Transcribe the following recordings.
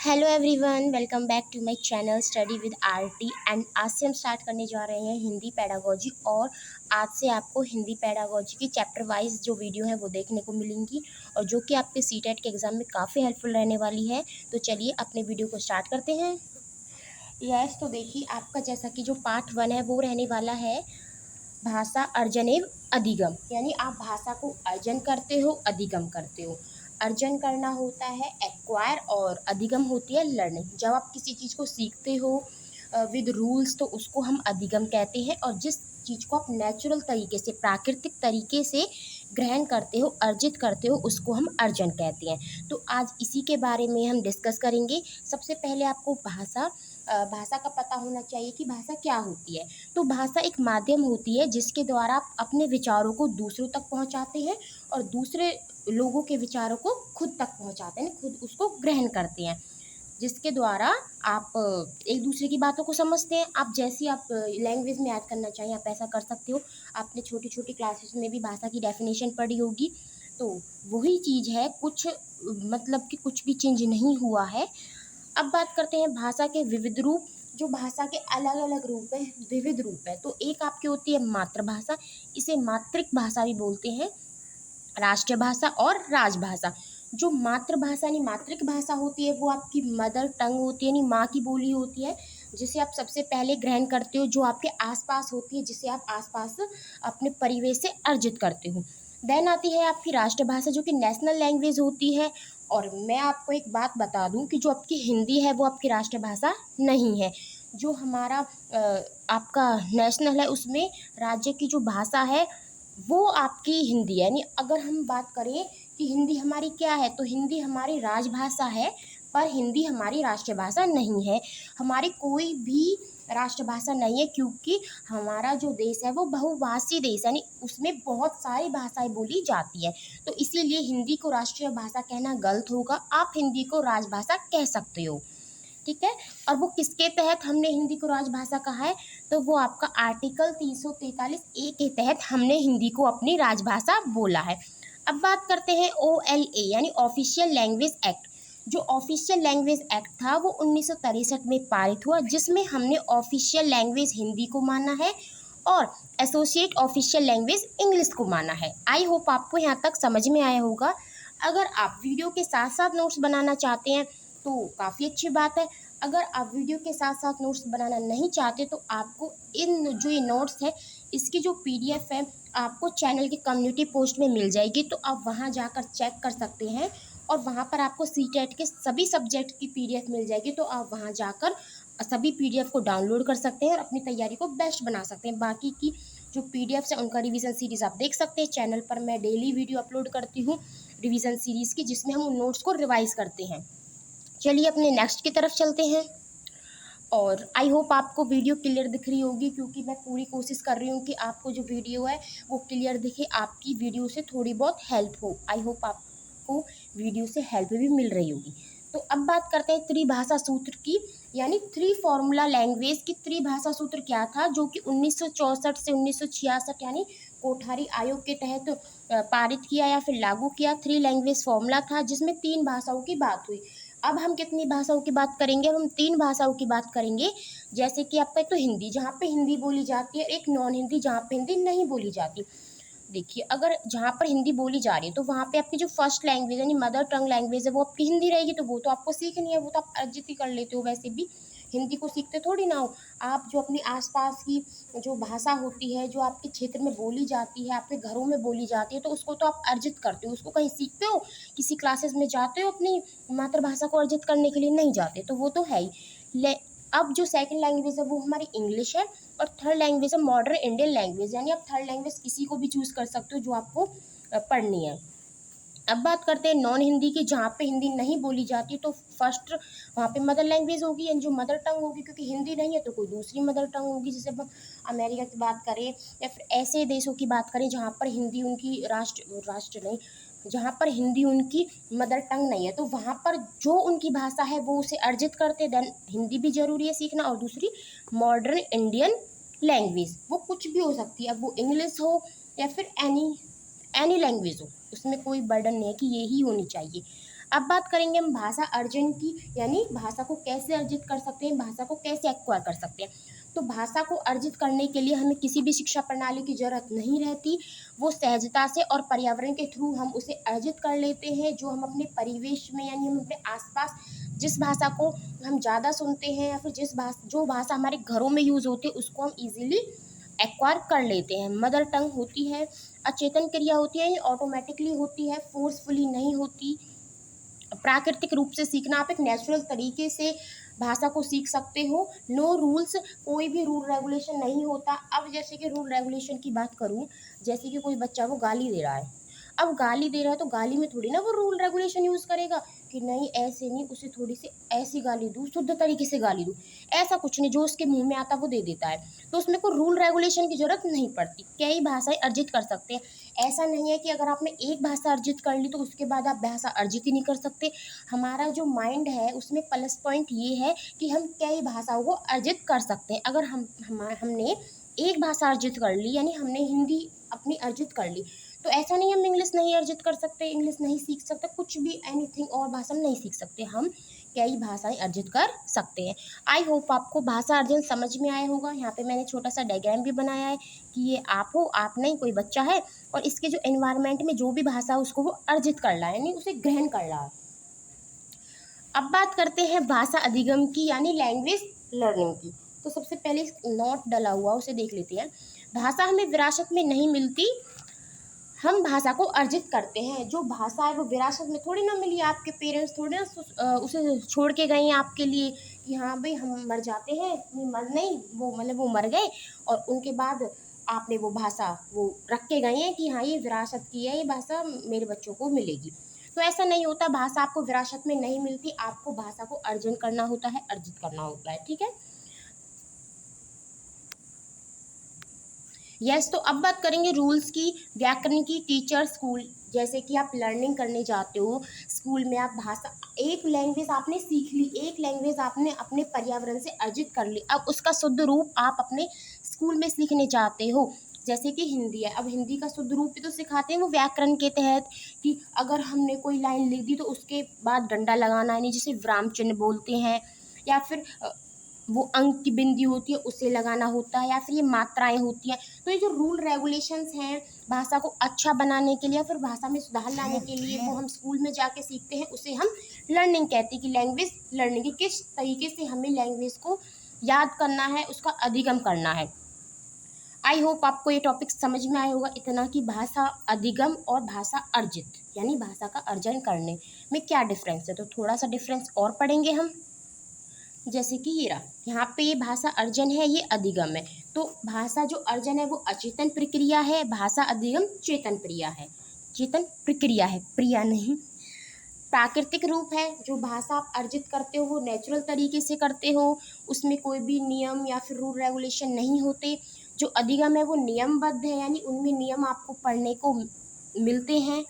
Hello everyone, welcome back to my channel study with RT. And आज से हम start करने जा रहे हैं हिंदी पैडागोजी। और आज से आपको हिंदी पैडागोजी की चैप्टर वाइज जो वीडियो है वो देखने को मिलेंगी और जो कि आपके सीटेट के एग्ज़ाम में काफ़ी हेल्पफुल रहने वाली है। तो चलिए अपने वीडियो को स्टार्ट करते हैं। तो देखिए, आपका जैसा कि जो पार्ट 1 है वो रहने वाला है भाषा अर्जन एवं अधिगम। यानी आप भाषा को अर्जन करते हो, अधिगम करते हो। अर्जन करना होता है एक्वायर और अधिगम होती है लर्निंग। जब आप किसी चीज़ को सीखते हो विद रूल्स तो उसको हम अधिगम कहते हैं, और जिस चीज़ को आप नेचुरल तरीके से, प्राकृतिक तरीके से ग्रहण करते हो, अर्जित करते हो, उसको हम अर्जन कहते हैं। तो आज इसी के बारे में हम डिस्कस करेंगे। सबसे पहले आपको भाषा का पता होना चाहिए कि भाषा क्या होती है। तो भाषा एक माध्यम होती है जिसके द्वारा आप अपने विचारों को दूसरों तक पहुंचाते हैं और दूसरे लोगों के विचारों को खुद तक पहुंचाते हैं, खुद उसको ग्रहण करते हैं, जिसके द्वारा आप एक दूसरे की बातों को समझते हैं। आप जैसी आप लैंग्वेज में ऐड करना चाहिए आप ऐसा कर सकते हो। आपने छोटी छोटी क्लासेस में भी भाषा की डेफिनेशन पढ़ी होगी। तो वही चीज़ है, कुछ मतलब कि कुछ भी चेंज नहीं हुआ है। अब बात करते हैं भाषा के विविध रूप। जो भाषा के अलग अलग रूप है, विविध रूप है। तो एक आपकी होती है मातृभाषा, इसे मातृक भाषा भी बोलते हैं, राष्ट्रीय भाषा और राजभाषा। जो मातृभाषा यानी मातृक भाषा होती है वो आपकी मदर टंग होती है, यानी माँ की बोली होती है, जिसे आप सबसे पहले ग्रहण करते हो, जो आपके आसपास होती है, जिसे आप आसपास अपने परिवेश से अर्जित करते हो। देन आती है आपकी राष्ट्रभाषा, जो कि नेशनल लैंग्वेज होती है। और मैं आपको एक बात बता दूं कि जो आपकी हिंदी है वो आपकी राष्ट्रभाषा नहीं है। जो हमारा आपका नेशनल है उसमें राज्य की जो भाषा है वो आपकी हिंदी है। यानी अगर हम बात करें कि हिंदी हमारी क्या है, तो हिंदी हमारी राजभाषा है, पर हिंदी हमारी राष्ट्रभाषा नहीं है। हमारी कोई भी राष्ट्रभाषा नहीं है, क्योंकि हमारा जो देश है वो बहुभाषी देश है, यानी उसमें बहुत सारी भाषाएं बोली जाती है। तो इसीलिए हिंदी को राष्ट्रीय भाषा कहना गलत होगा। आप हिंदी को राजभाषा कह सकते हो, ठीक है। और वो किसके तहत हमने हिंदी को राजभाषा कहा है, तो वो आपका आर्टिकल 343A के तहत हमने हिंदी को अपनी राजभाषा बोला है। अब बात करते हैं OLA यानी ऑफिशियल लैंग्वेज एक्ट। जो ऑफिशियल लैंग्वेज एक्ट था वो 1963 में पारित हुआ, जिसमें हमने ऑफिशियल लैंग्वेज हिंदी को माना है और एसोसिएट ऑफिशियल लैंग्वेज इंग्लिश को माना है। आई होप आपको यहाँ तक समझ में आया होगा। अगर आप वीडियो के साथ साथ नोट्स बनाना चाहते हैं तो काफ़ी अच्छी बात है। अगर आप वीडियो के साथ साथ नोट्स बनाना नहीं चाहते तो आपको इन जो ये नोट्स है इसकी जो PDF है आपको चैनल के कम्युनिटी पोस्ट में मिल जाएगी। तो आप वहाँ जाकर चेक कर सकते हैं और वहाँ पर आपको CTET के सभी सब्जेक्ट की PDF मिल जाएगी। तो आप वहाँ जाकर सभी PDF को डाउनलोड कर सकते हैं और अपनी तैयारी को बेस्ट बना सकते हैं। बाकी की जो PDFs है उनका रिवीजन सीरीज़ आप देख सकते हैं। चैनल पर मैं डेली वीडियो अपलोड करती हूँ रिवीजन सीरीज़ की, जिसमें हम उन नोट्स को रिवाइज करते हैं। चलिए अपने नेक्स्ट की तरफ चलते हैं। और आई होप आपको वीडियो क्लियर दिख रही होगी, क्योंकि मैं पूरी कोशिश कर रही हूँ कि आपको जो वीडियो है वो क्लियर दिखे, आपकी वीडियो से थोड़ी बहुत हेल्प हो। आई होप आपको वीडियो से हेल्प भी मिल रही होगी। तो अब बात करते हैं त्रिभाषा सूत्र की, यानी थ्री फॉर्मूला लैंग्वेज की। त्रिभाषा सूत्र क्या था, जो कि 1964 से 1966 यानी कोठारी आयोग के तहत पारित किया या फिर लागू किया। थ्री लैंग्वेज फॉर्मूला था जिसमें 3 भाषाओं की बात हुई। अब हम कितनी भाषाओं की बात करेंगे, हम 3 भाषाओं की बात करेंगे। जैसे कि आपका एक तो हिंदी, जहाँ पे हिंदी बोली जाती है, एक नॉन हिंदी जहाँ पे हिंदी नहीं बोली जाती। देखिए, अगर जहाँ पर हिंदी बोली जा रही है तो वहाँ पे आपकी जो फर्स्ट लैंग्वेज यानी मदर टंग लैंग्वेज है वो आपकी हिंदी रहेगी। तो वो तो आपको सीखनी है, वो तो आप अर्जित ही कर लेते हो। वैसे भी हिंदी को सीखते थोड़ी ना हो आप। जो अपनी आसपास की जो भाषा होती है, जो आपके क्षेत्र में बोली जाती है, आपके घरों में बोली जाती है, तो उसको तो आप अर्जित करते हो। उसको कहीं सीखते हो, किसी क्लासेस में जाते हो अपनी मातृभाषा को अर्जित करने के लिए? नहीं जाते। तो वो तो है ही। अब जो सेकंड लैंग्वेज है वो हमारी इंग्लिश है और थर्ड लैंग्वेज है मॉडर्न इंडियन लैंग्वेज। यानी आप थर्ड लैंग्वेज किसी को भी चूज़ कर सकते हो जो आपको पढ़नी है। अब बात करते हैं नॉन हिंदी की, जहाँ पे हिंदी नहीं बोली जाती। तो फर्स्ट वहाँ पे मदर लैंग्वेज होगी, यानी जो मदर टंग होगी, क्योंकि हिंदी नहीं है तो कोई दूसरी मदर टंग होगी। जैसे हम अमेरिका की बात करें या फिर ऐसे देशों की बात करें जहाँ पर हिंदी उनकी राष्ट्र नहीं, जहाँ पर हिंदी उनकी मदर टंग नहीं है, तो वहाँ पर जो उनकी भाषा है वो उसे अर्जित करते। देन हिंदी भी ज़रूरी है सीखना। और दूसरी मॉडर्न इंडियन लैंग्वेज, वो कुछ भी हो सकती है। अब वो इंग्लिश हो या फिर एनी लैंग्वेज हो, उसमें कोई बर्डन नहीं है कि ये ही होनी चाहिए। अब बात करेंगे हम भाषा अर्जन की, यानी भाषा को कैसे अर्जित कर सकते हैं, भाषा को कैसे एक्वायर कर सकते हैं। तो भाषा को अर्जित करने के लिए हमें किसी भी शिक्षा प्रणाली की ज़रूरत नहीं रहती, वो सहजता से और पर्यावरण के थ्रू हम उसे अर्जित कर लेते हैं। जो हम अपने परिवेश में यानी हम अपने आसपास जिस भाषा को हम ज़्यादा सुनते हैं या फिर जो भाषा हमारे घरों में यूज़ होती है उसको हम ईजिली एक्वायर कर लेते हैं। मदर टंग होती है, अचेतन क्रिया होती है, ये ऑटोमेटिकली होती है, फोर्सफुली नहीं होती। प्राकृतिक रूप से सीखना, आप एक नेचुरल तरीके से भाषा को सीख सकते हो। नो रूल्स, कोई भी रूल रेगुलेशन नहीं होता। अब जैसे कि रूल रेगुलेशन की बात करूँ, जैसे कि कोई बच्चा वो गाली दे रहा है, अब गाली दे रहा है तो गाली में थोड़ी ना वो रूल रेगुलेशन यूज़ करेगा कि नहीं ऐसे नहीं, उसे थोड़ी सी ऐसी गाली दूँ, शुद्ध तरीके से गाली दूँ, ऐसा कुछ नहीं, जो उसके मुंह में आता वो दे देता है। तो उसमें कोई रूल रेगुलेशन की ज़रूरत नहीं पड़ती, कई भाषाएं अर्जित कर सकते हैं। ऐसा नहीं है कि अगर आपने एक भाषा अर्जित कर ली तो उसके बाद आप भाषा अर्जित ही नहीं कर सकते। हमारा जो माइंड है उसमें प्लस पॉइंट ये है कि हम कई भाषाओं को अर्जित कर सकते हैं। अगर हमने एक भाषा अर्जित कर ली, यानी हमने हिंदी अपनी अर्जित कर ली, तो ऐसा नहीं हम इंग्लिश नहीं अर्जित कर सकते, इंग्लिश नहीं सीख सकते, कुछ भी एनीथिंग और भाषा हम नहीं सीख सकते, हम कई भाषाएं अर्जित कर सकते हैं। आई होप आपको भाषा अर्जन समझ में आया होगा। यहाँ पे मैंने छोटा सा डायग्राम भी बनाया है कि ये आप हो, आप नहीं, कोई बच्चा है और इसके जो एनवायरनमेंट में जो भी भाषा है उसको वो अर्जित कर रहा है, यानी उसे ग्रहण कर रहा है। अब बात करते हैं भाषा अधिगम की, यानी लैंग्वेज लर्निंग की। तो सबसे पहले नोट डला हुआ उसे देख लेते हैं। भाषा हमें विरासत में नहीं मिलती, हम भाषा को अर्जित करते हैं। जो भाषा है वो विरासत में थोड़ी ना मिली, आपके पेरेंट्स थोड़ी ना उसे छोड़ के गए हैं आपके लिए कि हाँ भाई हम मर जाते हैं, मर नहीं, वो मतलब वो मर गए और उनके बाद आपने वो भाषा वो रख के गए हैं कि हाँ ये विरासत की है, ये भाषा मेरे बच्चों को मिलेगी। तो ऐसा नहीं होता, भाषा आपको विरासत में नहीं मिलती, आपको भाषा को अर्जन करना होता है, अर्जित करना होता है। ठीक है, यस। तो अब बात करेंगे रूल्स की, व्याकरण की। टीचर स्कूल, जैसे कि आप लर्निंग करने जाते हो स्कूल में, आप भाषा एक लैंग्वेज आपने सीख ली, एक लैंग्वेज आपने अपने पर्यावरण से अर्जित कर ली, अब उसका शुद्ध रूप आप अपने स्कूल में सीखने चाहते हो। जैसे कि हिंदी है, अब हिंदी का शुद्ध रूप भी तो सिखाते हैं वो व्याकरण के तहत कि अगर हमने कोई लाइन लिख दी तो उसके बाद डंडा लगाना, यानी जिसे विराम चिन्ह बोलते हैं, या फिर वो अंक की बिंदी होती है उसे लगाना होता है, या फिर ये मात्राएं होती हैं। तो ये जो रूल रेगुलेशंस हैं भाषा को अच्छा बनाने के लिए, फिर भाषा में सुधार लाने के लिए, वो हम स्कूल में जाके सीखते हैं, उसे हम लर्निंग कहते हैं कि लैंग्वेज लर्निंग, की किस तरीके से हमें लैंग्वेज को याद करना है, उसका अधिगम करना है। आई होप आपको ये टॉपिक समझ में आया होगा इतना कि भाषा अधिगम और भाषा अर्जित, यानी भाषा का अर्जन करने में क्या डिफरेंस है। तो थोड़ा सा डिफरेंस और पढ़ेंगे हम। जैसे कि ये रहा, यहाँ पे ये भाषा अर्जन है, ये अधिगम है। तो भाषा जो अर्जन है वो अचेतन प्रक्रिया है, भाषा अधिगम चेतन क्रिया है, चेतन प्रक्रिया है, प्रिया नहीं। प्राकृतिक रूप है, जो भाषा आप अर्जित करते हो वो नेचुरल तरीके से करते हो, उसमें कोई भी नियम या फिर रूल रेगुलेशन नहीं होते। जो अधिगम है वो नियमबद्ध है, यानी उनमें नियम आपको पढ़ने को मिलते हैं।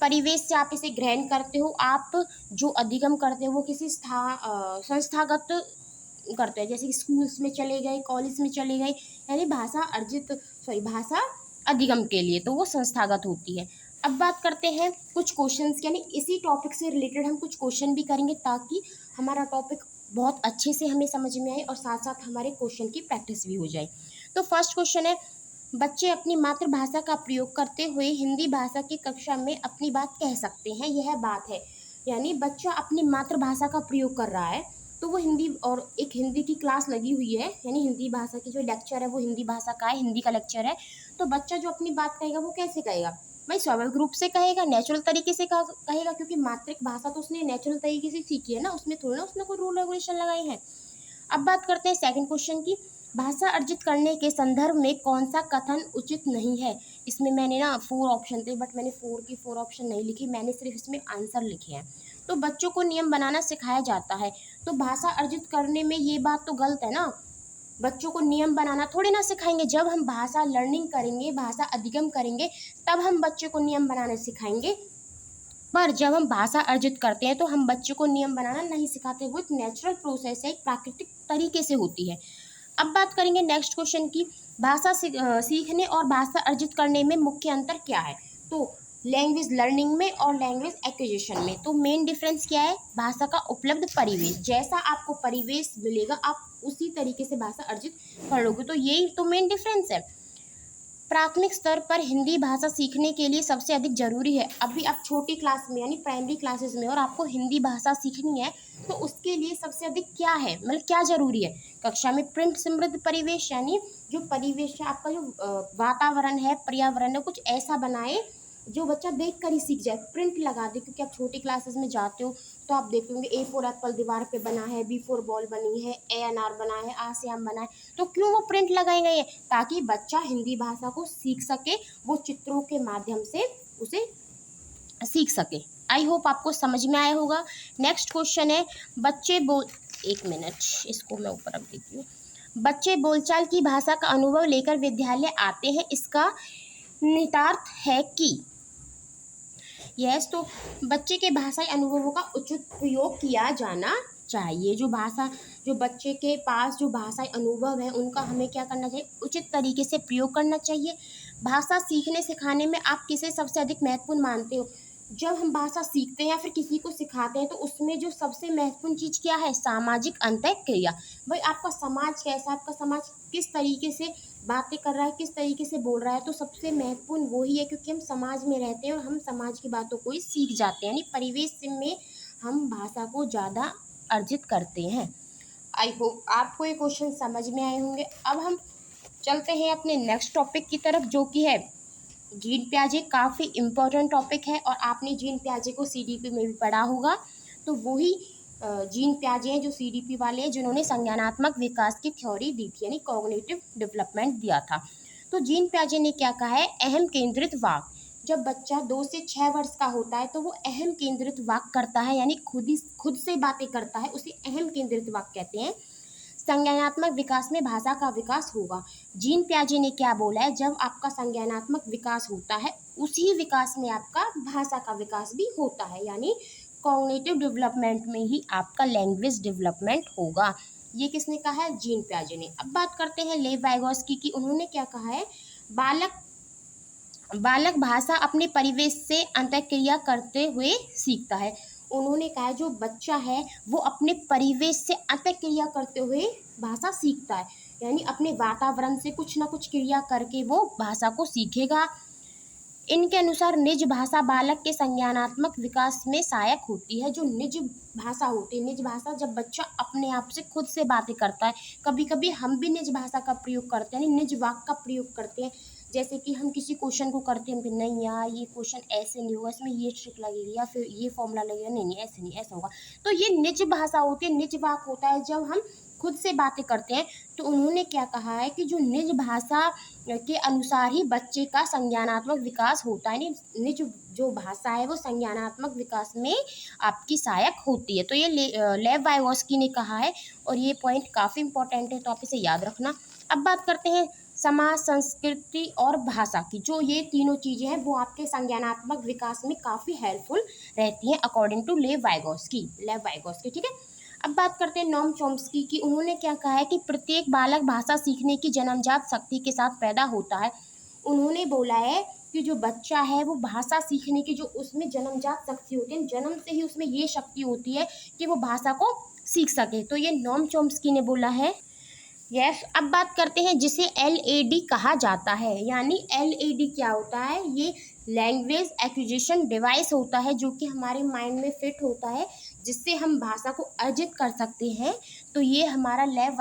परिवेश से आप इसे ग्रहण करते हो, आप जो अधिगम करते हो वो किसी संस्थागत करते हैं, जैसे कि स्कूल्स में चले गए, कॉलेज में चले गए, यानी भाषा अधिगम के लिए तो वो संस्थागत होती है। अब बात करते हैं कुछ क्वेश्चंस, यानी इसी टॉपिक से रिलेटेड हम कुछ क्वेश्चन भी करेंगे ताकि हमारा टॉपिक बहुत अच्छे से हमें समझ में आए और साथ साथ हमारे क्वेश्चन की प्रैक्टिस भी हो जाए। तो फर्स्ट क्वेश्चन है, बच्चे अपनी मातृभाषा का प्रयोग करते हुए हिंदी भाषा की कक्षा में अपनी बात कह सकते हैं, यह बात है। यानी बच्चा अपनी मातृभाषा का प्रयोग कर रहा है तो वो हिंदी, और एक हिंदी की क्लास लगी हुई है, यानी हिंदी भाषा की जो लेक्चर है वो हिंदी भाषा का है, हिंदी का लेक्चर है। तो बच्चा जो अपनी बात कहेगा वो कैसे कहेगा भाई, स्वाभाविक रूप से कहेगा, नेचुरल तरीके से कहेगा, क्योंकि मातृभाषा तो उसने नेचुरल तरीके से सीखी है ना, उसमें थोड़ा ना उसने कोई रूल रेगुलेशन लगाए हैं। अब बात करते हैं सेकंड क्वेश्चन की, भाषा अर्जित करने के संदर्भ में कौन सा कथन उचित नहीं है। इसमें मैंने ना 4 ऑप्शन थे, बट मैंने 4 ऑप्शन नहीं लिखी, मैंने सिर्फ इसमें आंसर लिखे हैं। तो बच्चों को नियम बनाना सिखाया जाता है, तो भाषा अर्जित करने में ये बात तो गलत है ना, बच्चों को नियम बनाना थोड़ी ना सिखाएंगे। जब हम भाषा लर्निंग करेंगे, भाषा अधिगम करेंगे, तब हम बच्चे को नियम बनाना सिखाएंगे, पर जब हम भाषा अर्जित करते हैं तो हम बच्चों को नियम बनाना नहीं सिखाते, वो एक नेचुरल प्रोसेस है, एक प्राकृतिक तरीके से होती है। अब बात करेंगे नेक्स्ट क्वेश्चन की, भाषा सीखने और भाषा अर्जित करने में मुख्य अंतर क्या है। तो लैंग्वेज लर्निंग में और लैंग्वेज एक्विजिशन में। तो मेन डिफरेंस क्या है? भाषा का उपलब्ध परिवेश, जैसा आपको परिवेश मिलेगा आप उसी तरीके से भाषा अर्जित करोगे। तो यही तो मेन डिफरेंस है। प्राथमिक स्तर पर हिंदी भाषा सीखने के लिए सबसे अधिक जरूरी है, अभी आप छोटी क्लास में यानी प्राइमरी क्लासेस में और आपको हिंदी भाषा सीखनी है तो उसके लिए सबसे अधिक क्या है, मतलब क्या जरूरी है? कक्षा में प्रिंट समृद्ध परिवेश, यानी जो परिवेश है आपका, जो वातावरण है, पर्यावरण है, कुछ ऐसा बनाए जो बच्चा देख कर ही सीख जाए। प्रिंट लगा दे, क्योंकि आप छोटी क्लासेस में जाते हो तो आप देखते होंगे A4 एप्पल दीवार पे बना है, B4 बॉल बनी है, A अनार बना है, आ से आम बना है। तो क्यों वो प्रिंट लगाए गए हैं? ताकि बच्चा हिंदी भाषा को सीख सके, वो चित्रों के माध्यम से उसे सीख सके। आई होप आपको समझ में आया होगा। नेक्स्ट क्वेश्चन है, बच्चे बोल, एक मिनट इसको मैं ऊपर रख देती हूँ। बच्चे बोलचाल की भाषा का अनुभव लेकर विद्यालय आते हैं, इसका निहितार्थ है कि यस, तो बच्चे के भाषाई अनुभवों का उचित प्रयोग किया जाना चाहिए। जो बच्चे के पास जो भाषाई अनुभव है उनका हमें क्या करना चाहिए? उचित तरीके से प्रयोग करना चाहिए। भाषा सीखने सिखाने में आप किसे सबसे अधिक महत्वपूर्ण मानते हो? जब हम भाषा सीखते हैं या फिर किसी को सिखाते हैं तो उसमें जो सबसे महत्वपूर्ण चीज़ क्या है? सामाजिक अंतःक्रिया। भाई आपका समाज कैसा है, आपका समाज किस तरीके से बातें कर रहा है, किस तरीके से बोल रहा है, तो सबसे महत्वपूर्ण वही है, क्योंकि हम समाज में रहते हैं और हम समाज की बातों को ही सीख जाते हैं, यानी परिवेश में हम भाषा को ज़्यादा अर्जित करते हैं। आई होप आपको ये क्वेश्चन समझ में आए होंगे। अब हम चलते हैं अपने नेक्स्ट टॉपिक की तरफ, जो कि है जीन प्याजे। काफ़ी इम्पोर्टेंट टॉपिक है और आपने जीन प्याजे को CDP में भी पढ़ा होगा। तो वही जीन प्याजे हैं जो CDP वाले हैं, जिन्होंने संज्ञानात्मक विकास की थ्योरी दी थी, यानी कॉग्निटिव डेवलपमेंट दिया था। तो जीन प्याजे ने क्या कहा है? अहम केंद्रित वाक। जब बच्चा 2 से 6 वर्ष का होता है तो वो अहम केंद्रित वाक करता है, यानी खुद से बातें करता है, उसे अहम केंद्रित वाक कहते हैं। संज्ञानात्मक विकास में भाषा का विकास होगा। जीन प्याजे ने क्या बोला है? जब आपका संज्ञानात्मक विकास होता है उसी विकास में आपका भाषा का विकास भी होता है, यानी कॉग्निटिव डेवलपमेंट में ही आपका लैंग्वेज डेवलपमेंट होगा। ये किसने कहा है? जीन प्याजे ने। अब बात करते हैं लेव वाइगोस्की की। उन्होंने क्या कहा है? बालक भाषा अपने परिवेश से अंतःक्रिया करते हुए सीखता है। उन्होंने कहा जो बच्चा है वो अपने परिवेश से अंतःक्रिया करते हुए भाषा सीखता है, यानी अपने वातावरण से कुछ ना कुछ क्रिया करके वो भाषा को सीखेगा। इनके अनुसार निज भाषा बालक के संज्ञानात्मक विकास में सहायक होती है। जो निज भाषा होती है, निज भाषा जब बच्चा अपने आप से खुद से बातें करता है, कभी कभी हम भी निज भाषा का प्रयोग करते हैं, निज वाक का प्रयोग करते हैं। जैसे कि हम किसी क्वेश्चन को करते हैं कि नहीं यार ये क्वेश्चन ऐसे नहीं होगा, इसमें ये ट्रिक लगेगी या फिर ये फॉर्मूला लगेगा, नहीं ऐसे नहीं, ऐसा होगा। तो ये निज भाषा होती है, निज वाक होता है जब हम खुद से बातें करते हैं। तो उन्होंने क्या कहा है कि जो निज भाषा के अनुसार ही बच्चे का संज्ञानात्मक विकास होता है, निज जो भाषा है वो संज्ञानात्मक विकास में आपकी सहायक होती है। तो ये लेव वाइगोस्की ने कहा है और ये पॉइंट काफ़ी इंपॉर्टेंट है, तो आप इसे याद रखना। अब बात करते हैं समाज, संस्कृति और भाषा की। जो ये तीनों चीज़ें हैं वो आपके संज्ञानात्मक विकास में काफ़ी हेल्पफुल रहती हैं अकॉर्डिंग टू लेव वाइगोस्की, ठीक है। अब बात करते हैं नोम चॉम्स्की की। उन्होंने क्या कहा है कि प्रत्येक बालक भाषा सीखने की जन्मजात शक्ति के साथ पैदा होता है। उन्होंने बोला है कि जो बच्चा है वो भाषा सीखने की जो उसमें जन्मजात शक्ति होती है, जन्म से ही उसमें ये शक्ति होती है कि वो भाषा को सीख सके। तो ये नोम चॉम्स्की ने बोला है। यस, अब बात करते हैं जिसे LAD कहा जाता है, यानी LAD क्या होता है? ये लैंग्वेज एक्विजिशन डिवाइस होता है जो कि हमारे माइंड में फिट होता है, जिससे हम भाषा को अर्जित कर सकते हैं। तो ये हमारा लेव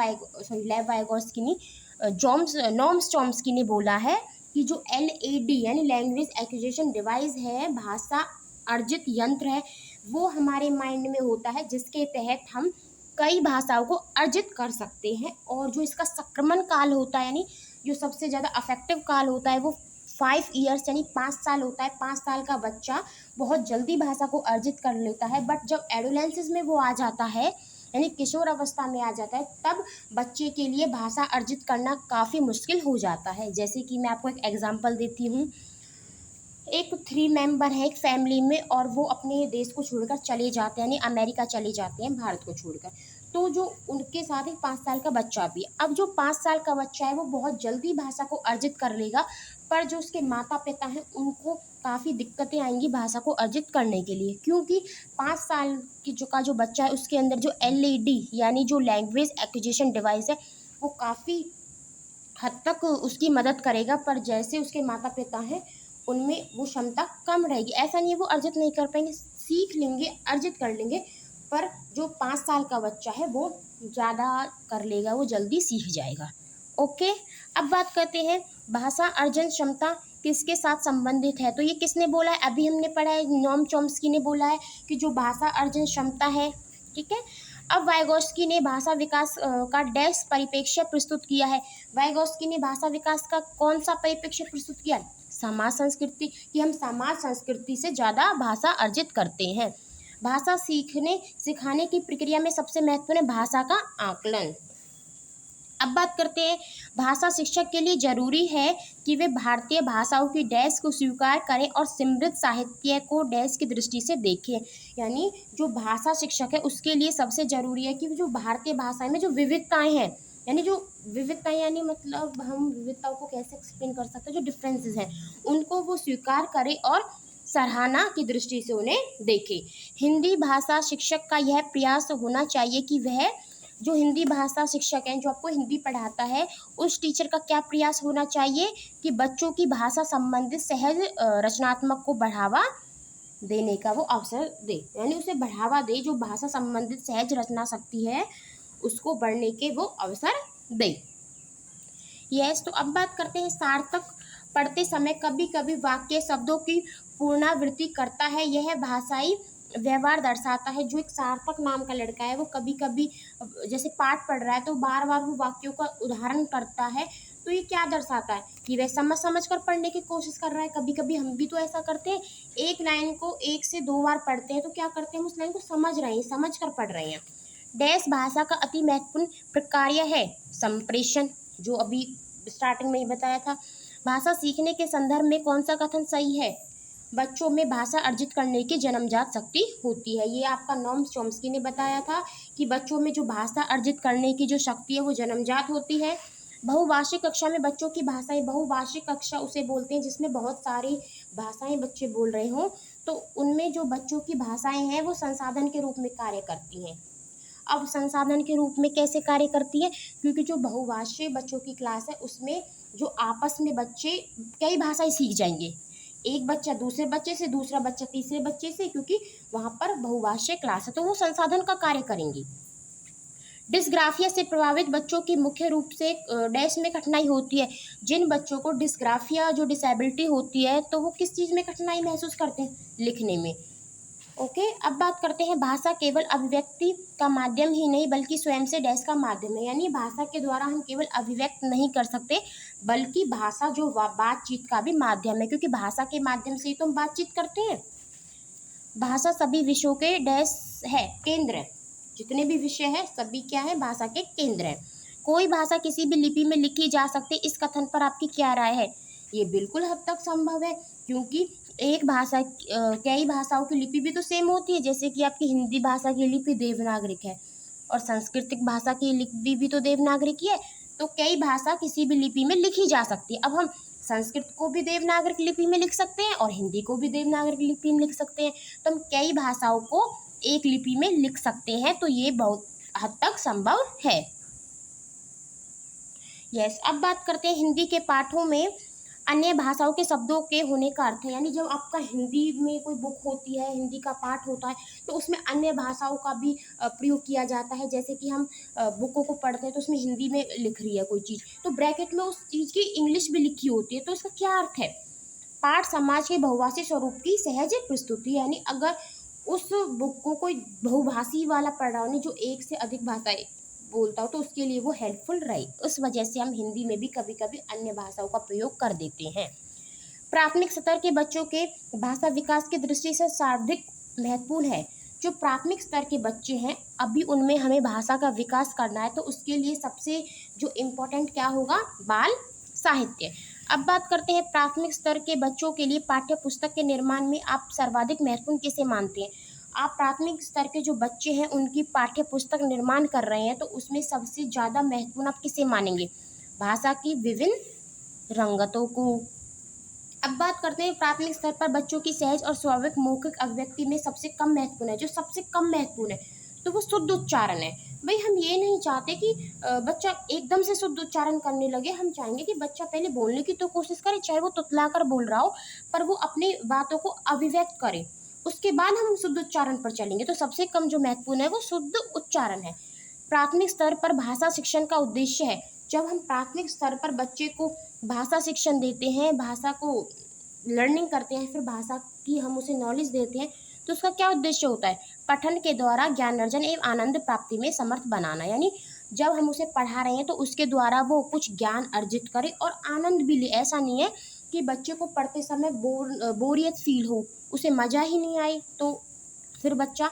वाइगोस्की ने नोम चॉम्स्की ने बोला है कि जो LAD यानी लैंग्वेज एक्विजिशन डिवाइस है, भाषा अर्जित यंत्र है, वो हमारे माइंड में होता है, जिसके तहत हम कई भाषाओं को अर्जित कर सकते हैं। और जो इसका संक्रमण काल होता है, यानी जो सबसे ज़्यादा अफेक्टिव काल होता है वो 5 ईयर्स यानी 5 साल होता है। 5 साल का बच्चा बहुत जल्दी भाषा को अर्जित कर लेता है, बट जब एडोलेंसेस में वो आ जाता है यानी किशोर अवस्था में आ जाता है, तब बच्चे के लिए भाषा अर्जित करना काफ़ी मुश्किल हो जाता है। जैसे कि मैं आपको एक एग्जांपल देती हूँ। एक 3 मेंबर है एक फैमिली में और वो अपने देश को छोड़कर चले जाते हैं, यानी अमेरिका चले जाते हैं भारत को छोड़कर। तो जो उनके साथ एक 5 साल का बच्चा भी है। अब जो 5 साल का बच्चा है वो बहुत जल्दी भाषा को अर्जित कर लेगा, पर जो उसके माता पिता हैं उनको काफ़ी दिक्कतें आएंगी भाषा को अर्जित करने के लिए, क्योंकि 5 साल जो बच्चा है उसके अंदर जो LED यानी जो लैंग्वेज एक्विजिशन डिवाइस है वो काफ़ी हद तक उसकी मदद करेगा। पर जैसे उसके माता पिता हैं उनमें वो क्षमता कम रहेगी। ऐसा नहीं है वो अर्जित नहीं कर पाएंगे, सीख लेंगे, अर्जित कर लेंगे, पर जो 5 साल का बच्चा है वो ज़्यादा कर लेगा, वो जल्दी सीख जाएगा। ओके, अब बात करते हैं भाषा अर्जन क्षमता किसके साथ संबंधित है। तो ये किसने बोला है, अभी हमने पढ़ा है, नोम चॉम्स्की ने बोला है कि जो भाषा अर्जन क्षमता है, ठीक है। अब वाइगोस्की ने भाषा विकास का डैश परिप्रेक्ष्य प्रस्तुत किया है। वाइगोस्की ने भाषा विकास का कौन सा परिप्रेक्ष्य प्रस्तुत किया, समाज संस्कृति, कि हम समाज संस्कृति से ज़्यादा भाषा अर्जित करते हैं। भाषा सीखने सिखाने की प्रक्रिया में सबसे महत्वपूर्ण है भाषा का आकलन। अब बात करते हैं भाषा शिक्षक के लिए जरूरी है कि वे भारतीय भाषाओं की डैश को स्वीकार करें और समृद्ध साहित्य को डैश की दृष्टि से देखें। यानी जो भाषा शिक्षक है उसके लिए सबसे जरूरी है कि जो भारतीय भाषा में जो विविधताएं हैं, यानी जो विविधताएं यानी मतलब हम विविधताओं को कैसे एक्सप्लेन कर सकते हैं, जो डिफरेंसेस हैं उनको वो स्वीकार करें और सराहना की दृष्टि से उन्हें देखें। हिंदी भाषा शिक्षक का यह प्रयास होना चाहिए कि वह जो हिंदी भाषा शिक्षक हैं, जो आपको हिंदी पढ़ाता है, उस टीचर का क्या प्रयास होना चाहिए कि बच्चों की भाषा संबंधित सहज रचनात्मक को बढ़ावा देने का वो अवसर दे, यानी उसे बढ़ावा दे, जो भाषा संबंधित सहज रचना शक्ति है उसको बढ़ने के वो अवसर दे। यस, तो अब बात करते हैं सार्थक पढ़ते समय कभी कभी वाक्य शब्दों की पुनरावृत्ति करता है, यह भाषाई व्यवहार दर्शाता है। जो एक सार्थक नाम का लड़का है वो कभी कभी जैसे पाठ पढ़ रहा है तो बार बार वो वाक्यों का उदाहरण करता है, तो ये क्या दर्शाता है कि वह समझ कर पढ़ने की कोशिश कर रहा है। कभी कभी हम भी तो ऐसा करते हैं, एक लाइन को 1 से 2 बार पढ़ते हैं तो क्या करते हैं, हम उस लाइन को समझ रहे हैं, समझ कर पढ़ रहे हैं। डैश भाषा का अति महत्वपूर्ण प्रक्रिया है संप्रेषण, जो अभी स्टार्टिंग में ही बताया था। भाषा सीखने के संदर्भ में कौन सा कथन सही है, बच्चों में भाषा अर्जित करने की जन्मजात शक्ति होती है। ये आपका नोम चॉम्स्की ने बताया था कि बच्चों में जो भाषा अर्जित करने की जो शक्ति है वो जन्मजात होती है। बहुभाषिक कक्षा में बच्चों की भाषाएं, बहुभाषिक कक्षा उसे बोलते हैं जिसमें बहुत सारी भाषाएं बच्चे बोल रहे हों, तो उनमें जो बच्चों की भाषाएं हैं वो संसाधन के रूप में कार्य करती हैं। अब संसाधन के रूप में कैसे कार्य करती है, क्योंकि जो बहुभाषीय बच्चों की क्लास है उसमें जो आपस में बच्चे कई भाषाएं सीख जाएंगे, एक बच्चा दूसरे बच्चे से, दूसरा बच्चा तीसरे बच्चे से, क्योंकि वहाँ पर बहुभाषीय क्लास है तो वो संसाधन का कार्य करेंगी। डिस्ग्राफिया से प्रभावित बच्चों की मुख्य रूप से डैश में कठिनाई होती है। जिन बच्चों को डिस्ग्राफिया जो डिसेबिलिटी होती है तो वो किस चीज़ में कठिनाई महसूस करते हैं, लिखने में। ओके, अब बात करते हैं भाषा केवल अभिव्यक्ति का माध्यम ही नहीं बल्कि स्वयं से डैश का माध्यम है। यानी भाषा के द्वारा हम केवल अभिव्यक्त नहीं कर सकते बल्कि भाषा जो बातचीत का भी माध्यम है, क्योंकि भाषा के माध्यम से ही तो हम बातचीत करते हैं। भाषा सभी विषयों के डैश है, केंद्र है। जितने भी विषय है सभी क्या है, भाषा के केंद्र है। कोई भाषा किसी भी लिपि में लिखी जा सकती है, इस कथन पर आपकी क्या राय है। ये बिल्कुल हद तक संभव है, क्योंकि एक भाषा कई भाषाओं की लिपि भी तो सेम होती है। जैसे कि आपकी हिंदी भाषा की लिपि देवनागरिक है और सांस्कृतिक भाषा की लिपि भी तो देवनागरिक ही है, तो कई भाषा किसी भी लिपि में लिखी जा सकती है। अब हम संस्कृत को भी देवनागरिक लिपि में लिख सकते हैं और हिंदी को भी देवनागरिक लिपि में लिख सकते हैं, तो हम कई भाषाओं को एक लिपि में लिख सकते हैं, तो ये बहुत हद तक संभव है। यस, अब बात करते हैं हिंदी के पाठों में अन्य भाषाओं के शब्दों के होने का अर्थ है। यानी जब आपका हिंदी में कोई बुक होती है, हिंदी का पाठ होता है, तो उसमें अन्य भाषाओं का भी प्रयोग किया जाता है। जैसे कि हम बुकों को पढ़ते हैं तो उसमें हिंदी में लिख रही है कोई चीज़, तो ब्रैकेट में उस चीज़ की इंग्लिश भी लिखी होती है, तो इसका क्या अर्थ है, पाठ समाज के बहुभाषी स्वरूप की सहज प्रस्तुति। यानी अगर उस बुक को कोई बहुभाषी वाला पढ़ रहा हो, जो एक से अधिक भाषाएं बोलता हो, तो उसके लिए वो हेल्पफुल रहे। उस वजह से हम हिंदी में भी कभी कभी अन्य भाषाओं का प्रयोग कर देते हैं। प्राथमिक स्तर के बच्चों के भाषा विकास की दृष्टि से सर्वाधिक महत्वपूर्ण है। जो प्राथमिक स्तर के बच्चे हैं अभी उनमें हमें भाषा का विकास करना है, तो उसके लिए सबसे जो इम्पोर्टेंट क्या होगा, बाल साहित्य। अब बात करते हैं प्राथमिक स्तर के बच्चों के लिए पाठ्य पुस्तक के निर्माण में आप सर्वाधिक महत्वपूर्ण किसे मानते हैं। आप प्राथमिक स्तर के जो बच्चे हैं उनकी पाठ्य पुस्तक निर्माण कर रहे हैं, तो उसमें सबसे ज़्यादा महत्वपूर्ण आप किसे मानेंगे, भाषा की विभिन्न रंगतों को, अब बात करते हैं प्राथमिक स्तर पर बच्चों की सहज और स्वाभाविक मौखिक अभिव्यक्ति में सबसे कम महत्वपूर्ण है। जो सबसे कम महत्वपूर्ण है तो वो शुद्ध उच्चारण है। भाई हम ये नहीं चाहते कि बच्चा एकदम से शुद्ध उच्चारण करने लगे। हम चाहेंगे कि बच्चा पहले बोलने की तो कोशिश करे, चाहे वो तुतलाकर बोल रहा हो, पर वो अपनी बातों को अभिव्यक्त करे, उसके बाद हम शुद्ध उच्चारण पर चलेंगे। तो सबसे कम जो महत्वपूर्ण है वो शुद्ध उच्चारण है। प्राथमिक स्तर पर भाषा शिक्षण का उद्देश्य है, जब हम प्राथमिक स्तर पर बच्चे को भाषा शिक्षण देते हैं, भाषा को लर्निंग करते हैं, फिर भाषा की हम उसे नॉलेज देते हैं, तो उसका क्या उद्देश्य होता है? पठन के द्वारा ज्ञान अर्जन एवं आनंद प्राप्ति में समर्थ बनाना। यानी जब हम उसे पढ़ा रहे हैं तो उसके द्वारा वो कुछ ज्ञान अर्जित करे और आनंद भी ले। ऐसा नहीं है कि बच्चे को पढ़ते समय बोरियत फील हो, उसे मज़ा ही नहीं आए, तो फिर बच्चा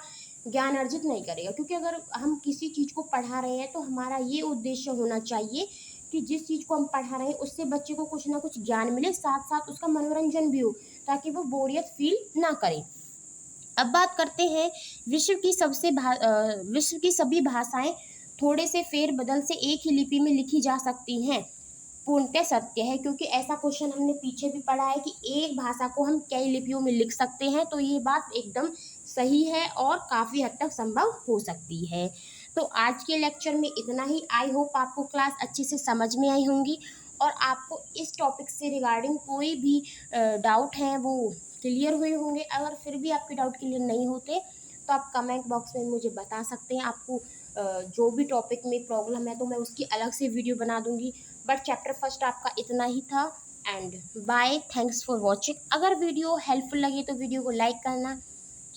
ज्ञान अर्जित नहीं करेगा। क्योंकि अगर हम किसी चीज़ को पढ़ा रहे हैं तो हमारा ये उद्देश्य होना चाहिए कि जिस चीज़ को हम पढ़ा रहे हैं उससे बच्चे को कुछ ना कुछ ज्ञान मिले, साथ साथ उसका मनोरंजन भी हो, ताकि वो बोरियत फील ना करे। अब बात करते हैं विश्व की सभी भाषाएं थोड़े से फेर बदल से एक ही लिपि में लिखी जा सकती हैं। पूर्णतः सत्य है, क्योंकि ऐसा क्वेश्चन हमने पीछे भी पढ़ा है कि एक भाषा को हम कई लिपियों में लिख सकते हैं। तो ये बात एकदम सही है और काफ़ी हद तक संभव हो सकती है। तो आज के लेक्चर में इतना ही। आई होप आपको क्लास अच्छे से समझ में आई होंगी और आपको इस टॉपिक से रिगार्डिंग कोई भी डाउट हैं वो क्लियर हुए होंगे। अगर फिर भी आपके डाउट क्लियर नहीं होते तो आप कमेंट बॉक्स में मुझे बता सकते हैं। आपको जो भी टॉपिक में प्रॉब्लम है तो मैं उसकी अलग से वीडियो बना दूंगी। बट चैप्टर फर्स्ट आपका इतना ही था। And bye, thanks for watching. अगर वीडियो हेल्पफुल लगी तो वीडियो को लाइक करना,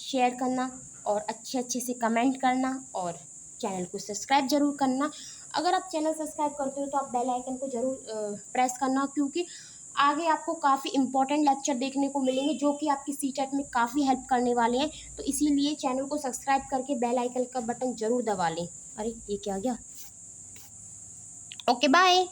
शेयर करना और अच्छे से कमेंट करना और चैनल को सब्सक्राइब जरूर करना। अगर आप चैनल सब्सक्राइब करते हो तो आप बेल आइकन को जरूर प्रेस करना, क्योंकि आगे आपको काफ़ी इंपॉर्टेंट लेक्चर देखने को मिलेंगे जो कि आपकी सीटेट में काफ़ी हेल्प करने वाले हैं। तो इसीलिए चैनल को सब्सक्राइब करके बेल आइकन का बटन जरूर दबा लें। अरे ये क्या आ गया? Okay bye.